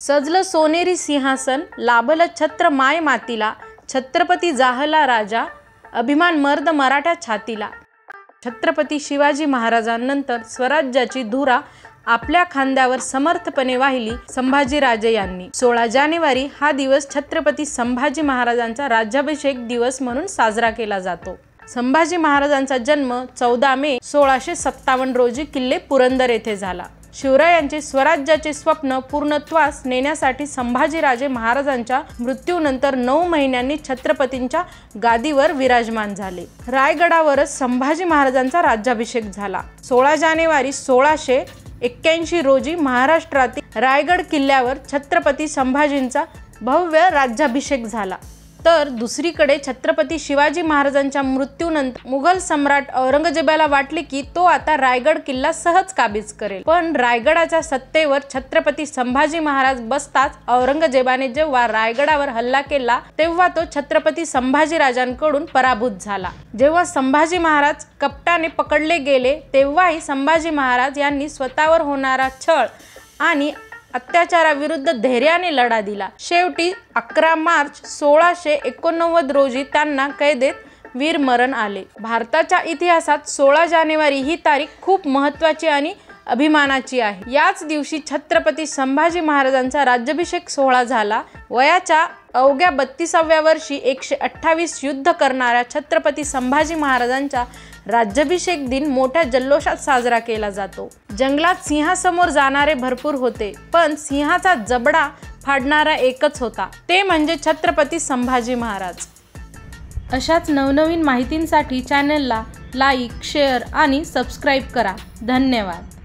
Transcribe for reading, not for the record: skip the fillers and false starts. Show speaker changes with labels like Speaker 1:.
Speaker 1: सजलं सोनेरी सिंहासन, लाभलं छत्र माय मातीला, छत्रपती जाहला राजा, अभिमान मर्द मराठा छातीला। छत्रपती शिवाजी महाराजांनंतर स्वराज्याची धुरा आपल्या खांद्यावर समर्थपणे वाहिली संभाजीराजे यांनी। 16 जानेवारी हा दिवस छत्रपती संभाजी महाराजांचा राज्याभिषेक दिवस म्हणून साजरा केला जातो। संभाजी महाराजांचा जन्म 14 मे 1657 रोजी किल्ले पुरंदर येथे झाला। शिवरायांचे स्वराज्याचे स्वप्न पूर्णत्वास नेण्यासाठी संभाजीराजे महाराजांच्या मृत्यूनंतर 9 महिन्यांनी छत्रपतींच्या गादीवर विराजमान झाले। रायगडावरच संभाजी महाराजांचा राज्याभिषेक झाला। 16 जानेवारी 1681 रोजी महाराष्ट्रातील रायगड किल्ल्यावर छत्रपती संभाजींचा भव्य राज्याभिषेक झाला। तर दुसरीकडे छत्रपती शिवाजी महाराजांच्या मृत्यूनंतर मुघल सम्राट औरंगजेबाला वाटले की तो आता रायगड किल्ला सहज काबीज करेल, पण रायगडाच्या सत्तेवर छत्रपती संभाजी महाराज बसताच औरंगजेबाने जेव्हा रायगडावर हल्ला केला तेव्हा तो छत्रपती संभाजी राजांकडून पराभूत झाला। जेव्हा संभाजी महाराज कपटाने पकडले गेले तेव्हाही संभाजी महाराज यांनी स्वतःवर होणारा छळ आणि अत्याचाराविरुद्ध धैर्याने लढा दिला। शेवटी 11 मार्च 1689 रोजी त्यांना कैदेत वीरमरण आले। भारताच्या इतिहासात 16 जानेवारी ही तारीख खूप महत्त्वाची आणि अभिमानाची आहे। याच दिवशी छत्रपती संभाजी महाराजांचा राज्याभिषेक सोहळा झाला। वयाच्या अवघ्या 32व्या वर्षी 128 युद्ध करणाऱ्या छत्रपती संभाजी महाराजांचा राज्याभिषेक दिन मोठ्या जल्लोषात साजरा केला जातो। जंगलात सिंहासमोर जाणारे भरपूर होते, पण सिंहाचा जबडा फाडणारा एकच होता, ते म्हणजे छत्रपती संभाजी महाराज। अशाच नवनवीन माहितींसाठी चॅनलला लाईक, शेअर आणि सबस्क्राईब करा। धन्यवाद।